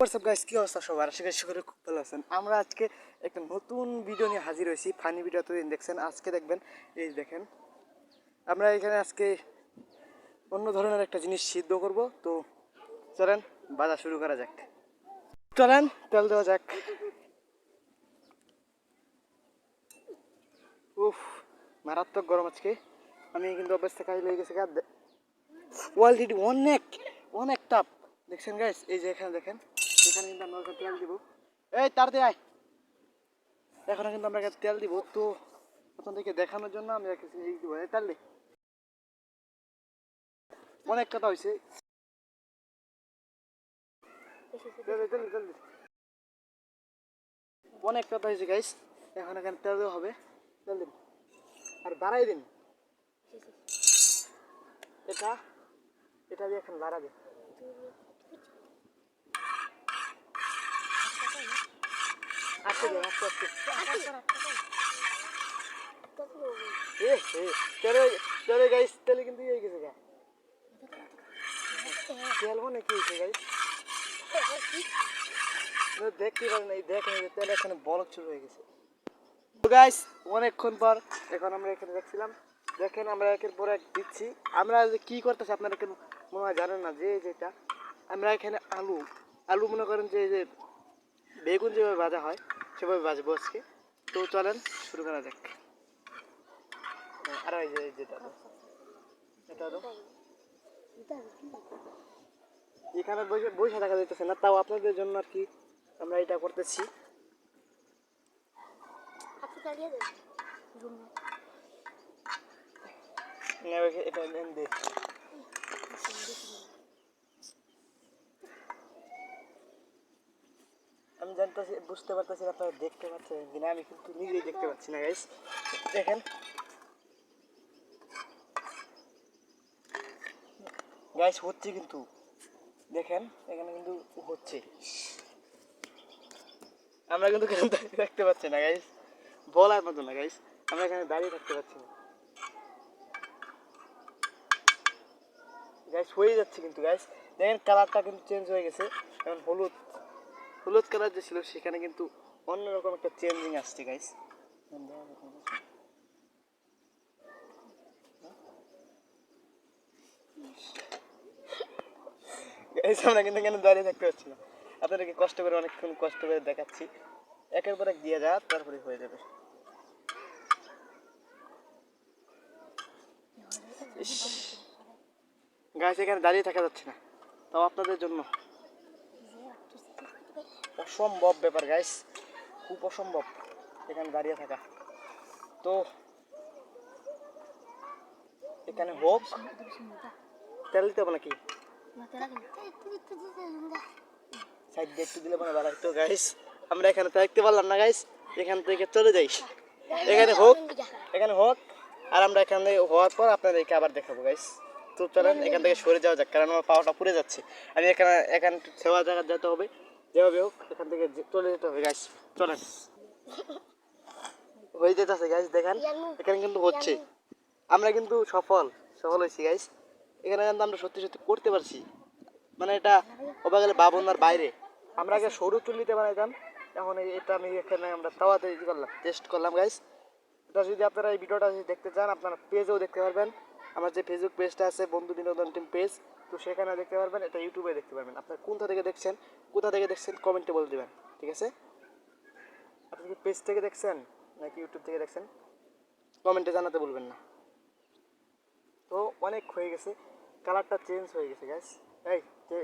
WhatsApp guys, কি অবস্থা সবার? আশা করি খুব ভালো আছেন। আমরা আজকে একটা নতুন ভিডিও নিয়ে হাজির হয়েছি। ফানি ভিডিও তো দেখছেন, আজকে দেখবেন। এই দেখেন, আমরা এখানে আজকে অন্য ধরনের একটা জিনিস সিদ্ধ করব। তো চলেন বাজা শুরু করা যাক। চলেন তেল দেওয়া যাক। উফ, মারাত্মক গরম আজকে। আমি কিন্তু অভ্যাস থেকে লেগে গেছে অলরেডি অনেক অনেক টাপ। দেখছেন গাইস, এই যে এখানে দেখেন, এখানে কিন্তু আমরা তেল দিব। এই তার দেয়, এখন কিন্তু আমরা তেল দিব। তো আপনাদেরকে দেখানোর জন্য আমি এই দিব তেল দিই। অনেক কথা হয়েছে, অনেক কথা হয়েছে গাইস। এখন এখানে তেল দেওয়া হবে, তেল দিন আর বাড়াই দিন। এটা এটা দিয়ে এখন বাড়াবে। আস্তে দিন, আস্তে আস্তে। তেলে গাইস, তেলে কিন্তু ইয়ে গেছে গা, তেল মানে কি হয়েছে গাইস দেখতে পারেন। এই দেখেন তেল এখানে বলক শুরু হয়ে গেছে। তো গাইস, অনেকক্ষণ পর এখন আমরা এখানে দেখছিলাম। দেখেন আমরা একের পর এক দিচ্ছি। আমরা কি করতেছি আপনারা কেন মনে হয় জানেন না। যে যেটা আমরা এখানে আলু আলু মনে করেন যে যে বেগুন যেভাবে ভাজা হয় সেভাবে ভাজবো আজকে। তো চলেন শুরু করা যাক। আর এই যে যেটা এটা এখানে বসে বসে থাকা যাইতেছে না, তাও আপনাদের জন্য আর কি আমরা এটা করতেছি। এটা দে, আমি জানতেছি, বুঝতে পারতেছি আপনারা দেখতে পাচ্ছেন কিনা। আমি কিন্তু নিজেই দেখতে পাচ্ছি না গাইস। দেখেন গাইস, হচ্ছে কিন্তু, দেখেন এখানে কিন্তু হচ্ছে। আমরা কিন্তু দেখতে পাচ্ছি না গাইস, বলার মতো না গাইস। আমরা এখানে দাঁড়িয়ে থাকতে পারছি না গাইস। হয়ে যাচ্ছে কিন্তু গাইস। দেখেন কালারটা কিন্তু চেঞ্জ হয়ে গেছে। এখন হলুদ হলুদ কালার যে ছিল সেখানে কিন্তু অন্যরকম একটা চেঞ্জিং আসছে গাইস। গাইস আমরা কিন্তু এখানে দাঁড়িয়ে থাকতে পারছি না। আপনাদেরকে কষ্ট করে, অনেকক্ষণ কষ্ট করে দেখাচ্ছি। একের পর এক দিয়ে যা, তারপরে হয়ে যাবে। গাইস এখানে দাঁড়িয়ে থাকা যাচ্ছে না, তাও আপনাদের জন্য অসম্ভব ব্যাপার গাইস, খুব অসম্ভব এখানে দাঁড়িয়ে থাকা। তো এখানে হোক, তেল দিতে হবে নাকি? সাইড দিয়ে একটু দিলে মনে বাড়াই। তো গাইস আমরা এখানে থাকতে পারলাম না গাইস, এখান থেকে চলে যাই। এখানে হোক, এখানে হোক, আর আমরা এখানে হওয়ার পর আপনাদেরকে আবার দেখাবো গাইস। তো চলেন এখান থেকে সরে যাওয়া যাক, কারণ আমার পাওয়াটা পুড়ে যাচ্ছে। আমি এখানে সেবা জায়গা যেতে হবে, যেভাবে হোক এখান থেকে চলে যেতে হবে গাইস। চলেন, হয়ে যেতেছে গাইস। দেখেন এখানে কিন্তু হচ্ছে, আমরা কিন্তু সফল হয়েছি গাইস। এখানে কিন্তু আমরা সত্যি সত্যি করতে পারছি। মানে এটা ওবা গেলে বাবনার বাইরে। আমরা আগে সরু চুল্লিতে বানাইতাম, এখন এটা আমি এখানে আমরা তাওয়াতে করলাম, টেস্ট করলাম গাইস। এটা যদি আপনারা এই ভিডিওটা যদি দেখতে চান, আপনারা পেজেও দেখতে পারবেন। আমার যে ফেসবুক পেজটা আছে বন্ধু বিনোদন টিম পেজ, তো সেখানে দেখতে পারবেন। এটা ইউটিউবে দেখতে পারবেন। আপনারা কোথা থেকে দেখছেন কমেন্টে বলে দেবেন, ঠিক আছে? আপনি কি পেজ থেকে দেখছেন নাকি ইউটিউব থেকে দেখছেন, কমেন্টে জানাতে বলবেন না। তো অনেক হয়ে গেছে, কালারটা চেঞ্জ হয়ে গেছে গ্যাস।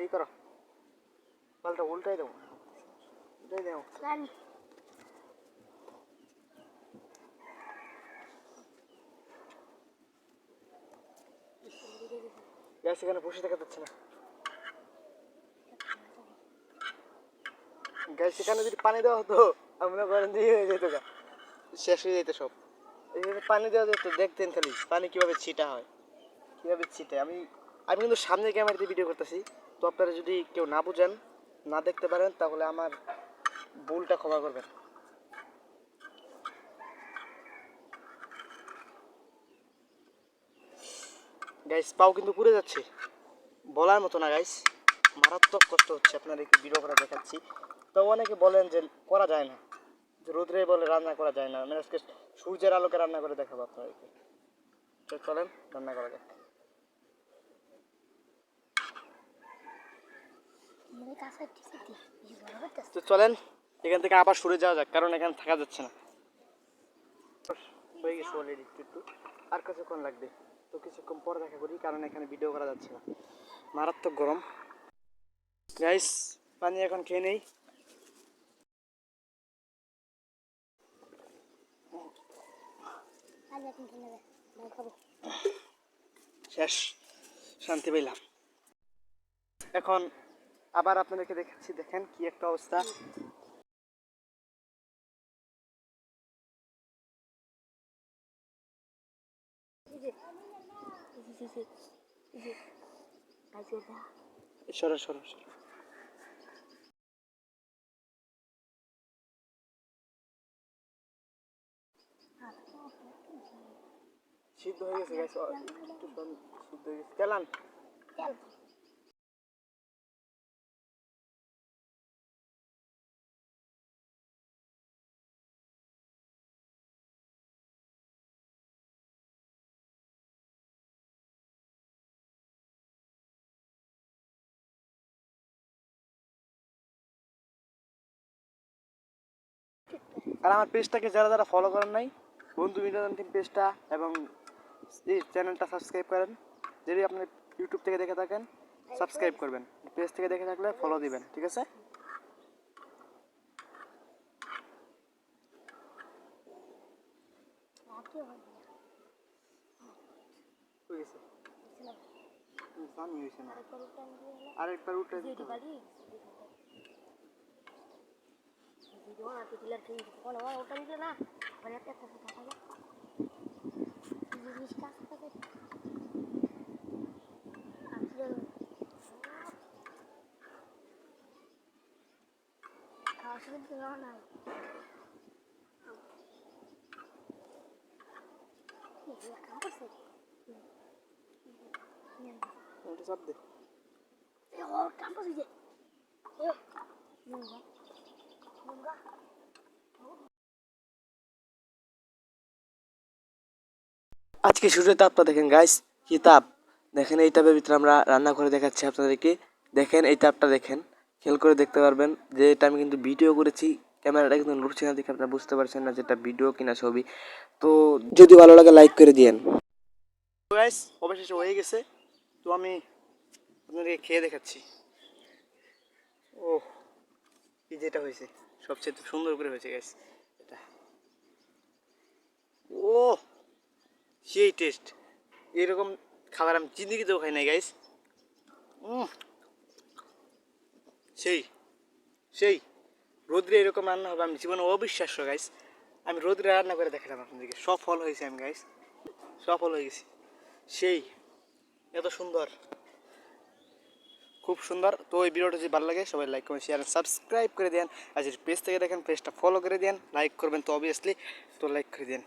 এই করো, পাল্টা উল্টাই দেবো, উল্টাই দেবো। গ্যাস এখানে বসে থাকা যাচ্ছে না গ্যাস। এখানে যদি পানি দেওয়া হতো, আমরা করেন দিয়ে হয়ে যেত গা, শেষ হয়ে যেত সব। এখানে পানি দেওয়া যেত, দেখতেন খালি পানি কীভাবে ছিটা হয়, কীভাবে ছিটে। আমি কিন্তু সামনের ক্যামেরাতে ভিডিও করতেছি। তো আপনারা যদি কেউ না বুঝেন, না দেখতে পারেন, তাহলে আমার ভুলটা ক্ষমা করবেন। গাইস পাও কিন্তু পুড়ে যাচ্ছে, বলার মতো না গাইস। মারাত্মক কষ্ট হচ্ছে, আপনারা একটু ভিডিও করা দেখাচ্ছি। তো অনেকে বলেন যে করা যায় না, যে রোদ্রে বলে রান্না করা যায় না। আমি আজকে সূর্যের আলোকে রান্না করে দেখাবো আপনাদেরকে। তো চলেন রান্না করা যাক। তো চলেন এখান থেকে আবার সরে যাওয়া যাক, কারণ এখানে থাকা যাচ্ছে না। হয়ে গেছে অলরেডি, একটু আর কিছুক্ষণ লাগবে। তো কিছুক্ষণ পরে দেখা করি, কারণ এখানে ভিডিও করা যাচ্ছে না, মারাত্মক গরম। গাইস পানি এখন খেয়ে নেই। শেষ, শান্তি পেলাম। এখন আবার আপনাদেরকে দেখাচ্ছি, দেখেন কি একটা অবস্থা। সরো সরো সরো। সিদ্ধ হয়ে গেছে গাইস, একটু সিদ্ধ হয়ে গেছে। তেলান আর আমার পেজটাকে যারা যারা ফলো করেন নাই, বন্ধু বিনোদন টিম পেজটা এবং এই চ্যানেলটা সাবস্ক্রাইব করেন। যদি আপনি ইউটিউব থেকে দেখে থাকেন সাবস্ক্রাইব করবেন, পেজ থেকে দেখে থাকলে ফলো দিবেন, ঠিক আছে? আরেকবার উঠে দিতে হবে। চাপ দে। আজকে সূর্যের তাপটা দেখেন গাইস, কি তাপ দেখেন। এই তাপের ভিতরে আমরা রান্না করে দেখাচ্ছি আপনাদেরকে। দেখেন এই তাপটা দেখেন, খেয়াল করে দেখতে পারবেন যে এটা আমি কিন্তু ভিডিও করেছি। ক্যামেরাটা কিন্তু নড়ছে না দেখে আপনারা বুঝতে পারছেন না যেটা ভিডিও কিনা ছবি। তো যদি ভালো লাগে লাইক করে দিয়েন। গাইস অবশেষে হয়ে গেছে, তো আমি আপনাদেরকে খেয়ে দেখাচ্ছি। ও কি যেটা হয়েছে সবচেয়ে সুন্দর করে হয়েছে গাইস এটা। ও সেই টেস্ট, এরকম খাবার আমি জিন্দিগিতেও খাই নাই গাইস। সেই সেই রোদ্রে এরকম রান্না হবে আমি জীবনে অবিশ্বাস্য গাইস। আমি রোদ্রে রান্না করে দেখালাম আপনাদেরকে, সফল হয়েছে আমি গাইস, সফল হয়ে গেছি। সেই এত সুন্দর, খুব সুন্দর। তো এই ভিডিওটা যদি ভালো লাগে সবাই লাইক কমেন্ট শেয়ার সাবস্ক্রাইব করে দেন। আর যদি পেজ থেকে দেখেন পেজটা ফলো করে দেন, লাইক করবেন তো অবভিয়াসলি, তো লাইক করে দেন।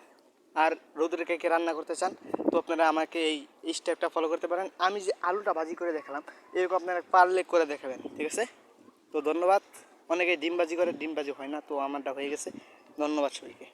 আর রোদ্রে কে কে রান্না করতে চান তো আপনারা আমাকে এই স্টেপটা ফলো করতে পারেন। আমি যে আলুটা ভাজি করে দেখালাম এরকম আপনারা পারলে করে দেখাবেন, ঠিক আছে? তো ধন্যবাদ। অনেকে ডিম ভাজি করে, ডিম ভাজি হয় না, তো আমারটা হয়ে গেছে। ধন্যবাদ সবাইকে।